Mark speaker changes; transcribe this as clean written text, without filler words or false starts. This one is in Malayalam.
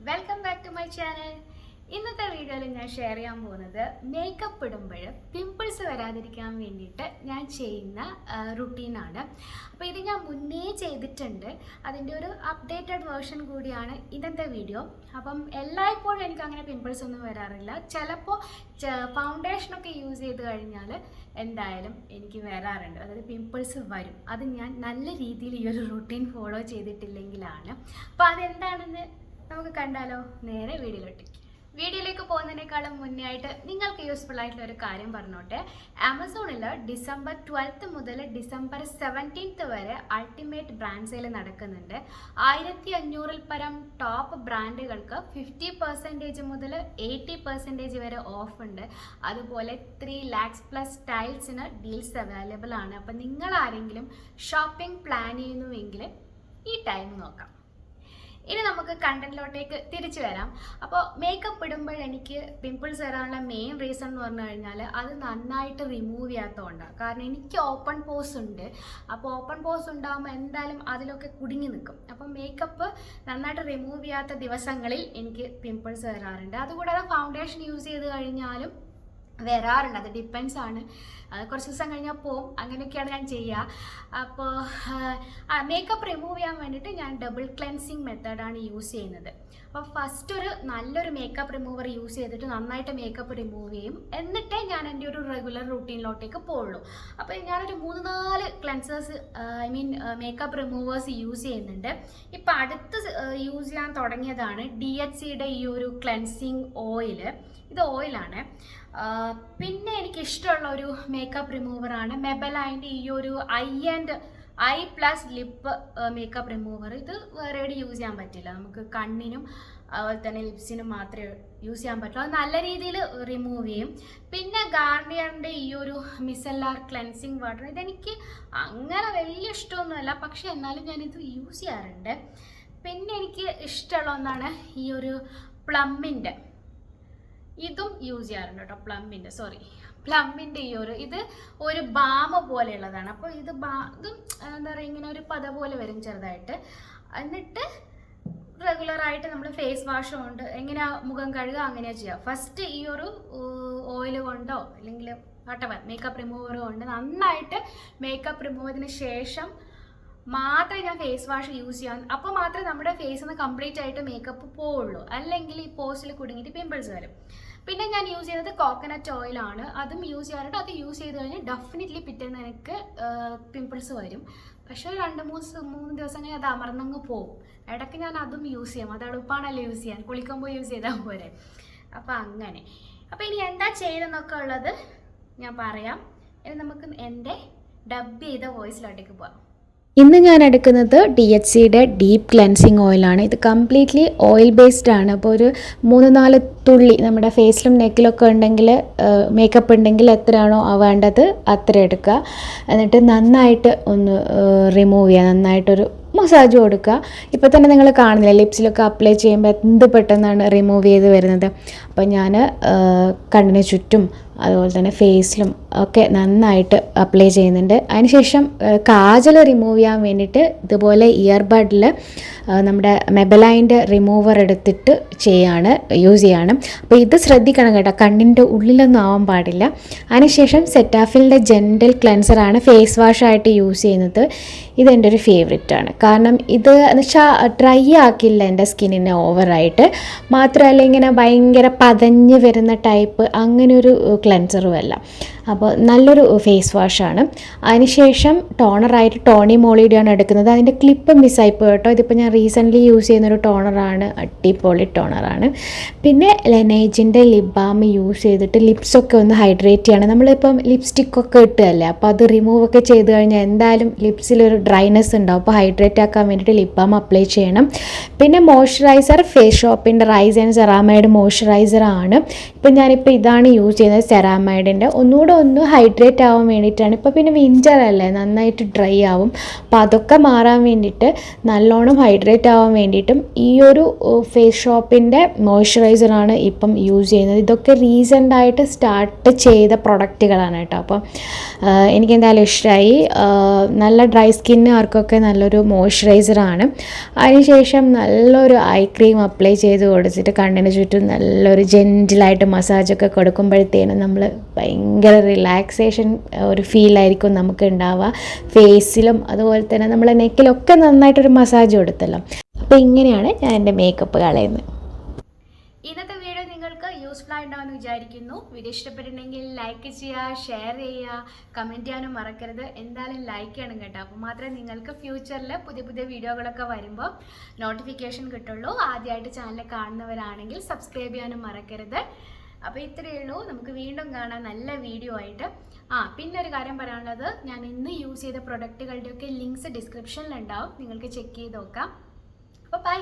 Speaker 1: Welcome back to my channel. ഇന്നത്തെ വീഡിയോയിൽ ഞാൻ ഷെയർ ചെയ്യാൻ പോകുന്നത് മേക്കപ്പ് ഇടുമ്പോൾ പിമ്പിൾസ് വരാതിരിക്കാൻ വേണ്ടിയിട്ട് ഞാൻ ചെയ്യുന്ന റുട്ടീനാണ്. അപ്പോൾ ഇത് ഞാൻ മുന്നേ ചെയ്തിട്ടുണ്ട്, അതിൻ്റെ ഒരു അപ്ഡേറ്റഡ് വേർഷൻ കൂടിയാണ് ഇന്നത്തെ വീഡിയോ. അപ്പം എല്ലായ്പ്പോഴും എനിക്ക് അങ്ങനെ പിമ്പിൾസ് ഒന്നും വരാറില്ല. ചിലപ്പോൾ ഫൗണ്ടേഷനൊക്കെ യൂസ് ചെയ്ത് കഴിഞ്ഞാൽ എന്തായാലും എനിക്ക് വരാറുണ്ട്, അതായത് പിമ്പിൾസ് വരും. അത് ഞാൻ നല്ല രീതിയിൽ ഈ ഒരു റുട്ടീൻ ഫോളോ ചെയ്തിട്ടില്ലെങ്കിലാണ്. അപ്പോൾ അതെന്താണെന്ന് നമുക്ക് കണ്ടാലോ? നേരെ വീഡിയോയിലേക്ക് പോകുന്നതിനേക്കാളും മുന്നേ ആയിട്ട് നിങ്ങൾക്ക് യൂസ്ഫുൾ ആയിട്ടുള്ള ഒരു കാര്യം പറഞ്ഞോട്ടെ. ആമസോണിൽ ഡിസംബർ 12 മുതൽ ഡിസംബർ 17 വരെ അൾട്ടിമേറ്റ് ബ്രാൻഡ് സെയിൽ നടക്കുന്നുണ്ട്. 1500-ൽ പരം ടോപ്പ് ബ്രാൻഡുകൾക്ക് 50% മുതൽ 80% വരെ ഓഫ് ഉണ്ട്. അതുപോലെ 3 lakhs പ്ലസ് സ്റ്റൈൽസിന് ഡീൽസ് അവൈലബിൾ ആണ്. അപ്പം നിങ്ങൾ ആരെങ്കിലും ഷോപ്പിംഗ് പ്ലാൻ ചെയ്യുന്നുവെങ്കിൽ ഈ ടൈം നോക്കാം. ഇനി നമുക്ക് കണ്ടന്റിലോട്ടേക്ക് തിരിച്ചു വരാം. അപ്പോൾ മേക്കപ്പ് ഇടുമ്പോൾ എനിക്ക് പിമ്പിൾസ് വരാനുള്ള മെയിൻ റീസൺ എന്ന് പറഞ്ഞു കഴിഞ്ഞാൽ അത് നന്നായിട്ട് റിമൂവ് ചെയ്യാത്തതുകൊണ്ടാണ്. കാരണം എനിക്ക് ഓപ്പൺ പോസ് ഉണ്ട്. അപ്പോൾ ഓപ്പൺ പോസ് ഉണ്ടാകുമ്പോൾ എന്തായാലും അതിലൊക്കെ കുടുങ്ങി നിൽക്കും. അപ്പോൾ മേക്കപ്പ് നന്നായിട്ട് റിമൂവ് ചെയ്യാത്ത ദിവസങ്ങളിൽ എനിക്ക് പിമ്പിൾസ് വരാറുണ്ട്. അതുകൂടാതെ ഫൗണ്ടേഷൻ യൂസ് ചെയ്ത് കഴിഞ്ഞാലും വരാറുണ്ട്. അത് ഡിപ്പെൻസ് ആണ്. കുറച്ച് ദിവസം കഴിഞ്ഞാൽ പോവും. അങ്ങനെയൊക്കെയാണ് ഞാൻ ചെയ്യുക. അപ്പോൾ മേക്കപ്പ് റിമൂവ് ചെയ്യാൻ വേണ്ടിയിട്ട് ഞാൻ ഡബിൾ ക്ലെൻസിങ് മെത്തേഡാണ് യൂസ് ചെയ്യുന്നത്. അപ്പോൾ ഫസ്റ്റ് ഒരു നല്ലൊരു മേക്കപ്പ് റിമൂവർ യൂസ് ചെയ്തിട്ട് നന്നായിട്ട് മേക്കപ്പ് റിമൂവ് ചെയ്യും. എന്നിട്ടേ ഞാൻ എൻ്റെ ഒരു റെഗുലർ റുട്ടീനിലോട്ടേക്ക് പോകുള്ളൂ. അപ്പോൾ ഞാനൊരു 3-4 ക്ലെൻസേഴ്സ് മേക്കപ്പ് റിമൂവേഴ്സ് യൂസ് ചെയ്യുന്നുണ്ട്. ഇപ്പം അടുത്ത് യൂസ് ചെയ്യാൻ തുടങ്ങിയതാണ് DHCയുടെ ഈ ഒരു ക്ലെൻസിങ് ഓയിൽ. ഇത് ഓയിലാണ്. പിന്നെ എനിക്കിഷ്ടമുള്ള ഒരു മേക്കപ്പ് റിമൂവറാണ് മെബലൈൻ്റെ ഈ ഒരു I plus lip makeup remover. ഇത് വേറെ എവിടെ യൂസ് ചെയ്യാൻ പറ്റില്ല. നമുക്ക് കണ്ണിനും അതുപോലെ തന്നെ ലിപ്സിനും മാത്രമേ യൂസ് ചെയ്യാൻ പറ്റുള്ളൂ. അത് നല്ല രീതിയിൽ റിമൂവ് ചെയ്യും. പിന്നെ ഗാർണിയറിൻ്റെ ഈ ഒരു മിസെല്ലാർ ക്ലെൻസിങ് വാട്ടർ, ഇതെനിക്ക് അങ്ങനെ വലിയ ഇഷ്ടമൊന്നുമല്ല, പക്ഷെ എന്നാലും ഞാനിത് യൂസ് ചെയ്യാറുണ്ട്. പിന്നെ എനിക്ക് ഇഷ്ടമുള്ള ഒന്നാണ് ഈ ഒരു പ്ലമ്മിൻ്റെ, ഇതും യൂസ് ചെയ്യാറുണ്ട് കേട്ടോ. പ്ലമ്മിൻ്റെ ഈ ഇത് ഒരു ബാമ പോലെയുള്ളതാണ്. അപ്പോൾ ഇതും എന്താ പറയുക, ഇങ്ങനെ ഒരു പത പോലെ വരും ചെറുതായിട്ട്. എന്നിട്ട് റെഗുലറായിട്ട് നമ്മൾ ഫേസ് വാഷ് കൊണ്ട് എങ്ങനെയാ മുഖം കഴുകുക അങ്ങനെയാണ് ചെയ്യുക. ഫസ്റ്റ് ഈ ഒരു ഓയിൽ കൊണ്ടോ അല്ലെങ്കിൽ വട്ടവർ മേക്കപ്പ് റിമൂവർ കൊണ്ട് നന്നായിട്ട് മേക്കപ്പ് റിമൂവ് ചെയ്തതിന് ശേഷം മാത്രമേ ഞാൻ ഫേസ് വാഷ് യൂസ് ചെയ്യാൻ. അപ്പോൾ മാത്രമേ നമ്മുടെ ഫേസിൽ നിന്ന് കംപ്ലീറ്റ് ആയിട്ട് മേക്കപ്പ് പോവുള്ളൂ. അല്ലെങ്കിൽ ഈ പോസ്റ്റിൽ കുടുങ്ങിയിട്ട് പിമ്പിൾസ് വരും. പിന്നെ ഞാൻ യൂസ് ചെയ്യുന്നത് കോക്കനട്ട് ഓയിലാണ്. അതും യൂസ് ചെയ്യാറുണ്ട്. അത് യൂസ് ചെയ്ത് കഴിഞ്ഞാൽ ഡെഫിനറ്റ്ലി പിറ്റേന്ന് എനിക്ക് പിമ്പിൾസ് വരും. പക്ഷേ 2-3 ദിവസം കഴിഞ്ഞാൽ അത് അമർന്നങ്ങ് പോവും. ഇടയ്ക്ക് ഞാൻ അതും യൂസ് ചെയ്യാം. അത് എളുപ്പമാണല്ലോ യൂസ് ചെയ്യാൻ, കുളിക്കുമ്പോൾ യൂസ് ചെയ്താൽ പോരെ. അപ്പോൾ അങ്ങനെ. അപ്പോൾ ഇനി എന്താ ചെയ്തെന്നൊക്കെ ഉള്ളത് ഞാൻ പറയാം. ഇനി നമുക്ക് എൻ്റെ ഡബ് ചെയ്ത വോയിസിലോട്ടേക്ക് പോകാം.
Speaker 2: ഇന്ന് ഞാൻ എടുക്കുന്നത് DHCയുടെ ഡീപ്പ് ക്ലെൻസിങ് ഓയിലാണ്. ഇത് കംപ്ലീറ്റ്ലി ഓയിൽ ബേസ്ഡ് ആണ്. അപ്പോൾ ഒരു 3-4 തുള്ളി നമ്മുടെ ഫേസിലും നെക്കിലൊക്കെ ഉണ്ടെങ്കിൽ, മേക്കപ്പ് ഉണ്ടെങ്കിൽ എത്രയാണോ വേണ്ടത് അത്ര എടുക്കുക. എന്നിട്ട് നന്നായിട്ട് ഒന്ന് റിമൂവ് ചെയ്യുക, നന്നായിട്ടൊരു മസാജ് കൊടുക്കുക. ഇപ്പോൾ തന്നെ നിങ്ങൾ കാണുന്നില്ല, ലിപ്സിലൊക്കെ അപ്ലൈ ചെയ്യുമ്പോൾ എന്ത് പെട്ടെന്നാണ് റിമൂവ് ചെയ്ത് വരുന്നത്. അപ്പോൾ ഞാൻ കണ്ണിന് ചുറ്റും അതുപോലെ തന്നെ ഫേസിലും ഒക്കെ നന്നായിട്ട് അപ്ലൈ ചെയ്യുന്നുണ്ട്. അതിനുശേഷം കാജൽ റിമൂവ് ചെയ്യാൻ വേണ്ടിയിട്ട് ഇതുപോലെ ഇയർബഡിൽ നമ്മുടെ മെബലൈൻ്റെ റിമൂവർ എടുത്തിട്ട് യൂസ് ചെയ്യാണ്. അപ്പോൾ ഇത് ശ്രദ്ധിക്കണം കേട്ടോ, കണ്ണിൻ്റെ ഉള്ളിലൊന്നും ആവാൻ പാടില്ല. അതിനുശേഷം സെറ്റാഫിലിൻ്റെ ജെൻറ്റൽ ക്ലെൻസറാണ് ഫേസ് വാഷായിട്ട് യൂസ് ചെയ്യുന്നത്. ഇതെൻ്റെ ഒരു ഫേവറേറ്റാണ്. കാരണം ഇത് എന്ന് വെച്ചാൽ ഡ്രൈ ആക്കില്ല എൻ്റെ സ്കിന്നിനെ ഓവറായിട്ട്. മാത്രമല്ല ഇങ്ങനെ ഭയങ്കര പതഞ്ഞ് വരുന്ന ടൈപ്പ് അങ്ങനെ ഒരു ക്ലെൻസറും അല്ല. അപ്പോൾ നല്ലൊരു ഫേസ് വാഷാണ്. അതിനുശേഷം ടോണറായിട്ട് ടോണി മോളിയുടെയാണ് എടുക്കുന്നത്. അതിൻ്റെ ക്ലിപ്പ് മിസ്സായിപ്പോയി കേട്ടോ. ഇതിപ്പോൾ ഞാൻ റീസെൻ്റ്ലി യൂസ് ചെയ്യുന്നൊരു ടോണറാണ്, അടിപൊളി ടോണറാണ്. പിന്നെ ലെനേജിൻ്റെ ലിപ് ബാം യൂസ് ചെയ്തിട്ട് ലിപ്സൊക്കെ ഒന്ന് ഹൈഡ്രേറ്റ് ചെയ്യണം. നമ്മളിപ്പം ലിപ്സ്റ്റിക്കൊക്കെ ഇട്ടല്ലേ, അപ്പോൾ അത് റിമൂവ് ഒക്കെ ചെയ്ത് കഴിഞ്ഞാൽ എന്തായാലും ലിപ്സിലൊരു ഡ്രൈനെസ് ഉണ്ടാവും. അപ്പോൾ ഹൈഡ്രേറ്റ് ആക്കാൻ വേണ്ടിയിട്ട് ലിപ് ബാം അപ്ലൈ ചെയ്യണം. പിന്നെ മോയ്സ്ചറൈസർ ഫേസ് ഷോപ്പിൻ്റെ റൈസ് ആൻഡ് സെറാമൈഡ് മോയ്സ്ചറൈസറാണ്. ഇപ്പം ഞാനിപ്പോൾ ഇതാണ് യൂസ് ചെയ്യുന്നത്, സെറാമൈഡിൻ്റെ. ഒന്നുകൂടെ ഒന്ന് ഹൈഡ്രേറ്റ് ആവാൻ വേണ്ടിയിട്ടാണ്. ഇപ്പോൾ പിന്നെ വിൻ്റർ അല്ലേ, നന്നായിട്ട് ഡ്രൈ ആവും. അപ്പോൾ അതൊക്കെ മാറാൻ വേണ്ടിയിട്ട്, നല്ലോണം ഹൈഡ്രേറ്റ് ആവാൻ വേണ്ടിയിട്ടും ഈ ഒരു ഫേസ് ഷോപ്പിൻ്റെ മോയ്സ്ചറൈസറാണ് ഇപ്പം യൂസ് ചെയ്യുന്നത്. ഇതൊക്കെ റീസെൻ്റായിട്ട് സ്റ്റാർട്ട് ചെയ്ത പ്രൊഡക്റ്റുകളാണ് കേട്ടോ. അപ്പം എനിക്കെന്തായാലും ഇഷ്ടമായി. നല്ല ഡ്രൈ സ്കിന്നുകാർക്കൊക്കെ നല്ലൊരു മോയ്സ്ചറൈസറാണ്. അതിനുശേഷം നല്ലൊരു ഐ ക്രീം അപ്ലൈ ചെയ്ത് കൊടുത്തിട്ട് കണ്ണിന് ചുറ്റും നല്ലൊരു ജെൻറ്റിലായിട്ട് മസാജൊക്കെ കൊടുക്കുമ്പോഴത്തേനും നമ്മൾ ഭയങ്കര റിലാക്സേഷൻ ഒരു ഫീലായിരിക്കും നമുക്ക് ഉണ്ടാവുക. ഫേസിലും അതുപോലെ തന്നെ നമ്മളെ നെക്കിലൊക്കെ നന്നായിട്ടൊരു മസാജ് കൊടുത്തല്ലോ. അപ്പോൾ ഇങ്ങനെയാണ് ഞാൻ എൻ്റെ മേക്കപ്പ് കളയുന്നത്.
Speaker 1: ഇന്നത്തെ വീഡിയോ നിങ്ങൾക്ക് യൂസ്ഫുൾ ആയിട്ടുണ്ടാവുമെന്ന് വിചാരിക്കുന്നു. വീഡിയോ ഇഷ്ടപ്പെട്ടിട്ടുണ്ടെങ്കിൽ ലൈക്ക് ചെയ്യുക, ഷെയർ ചെയ്യുക, കമൻറ്റ് ചെയ്യാനും മറക്കരുത്. എന്തായാലും ലൈക്ക് ചെയ്യണം കേട്ടോ. അപ്പോൾ മാത്രമേ നിങ്ങൾക്ക് ഫ്യൂച്ചറിൽ പുതിയ പുതിയ വീഡിയോകളൊക്കെ വരുമ്പോൾ നോട്ടിഫിക്കേഷൻ കിട്ടുള്ളൂ. ആദ്യമായിട്ട് ചാനൽ കാണുന്നവരാണെങ്കിൽ സബ്സ്ക്രൈബ് ചെയ്യാനും മറക്കരുത്. അപ്പോൾ ഇത്രയേ ഉള്ളൂ. നമുക്ക് വീണ്ടും കാണാം നല്ല വീഡിയോ ആയിട്ട്. പിന്നെ ഒരു കാര്യം പറയാനുള്ളത്, ഞാൻ ഇന്ന് യൂസ് ചെയ്ത പ്രൊഡക്റ്റുകളുടെയൊക്കെ ലിങ്ക്സ് ഡിസ്ക്രിപ്ഷനിലുണ്ടാവും. നിങ്ങൾക്ക് ചെക്ക് ചെയ്ത് നോക്കാം. അപ്പോൾ ബൈ.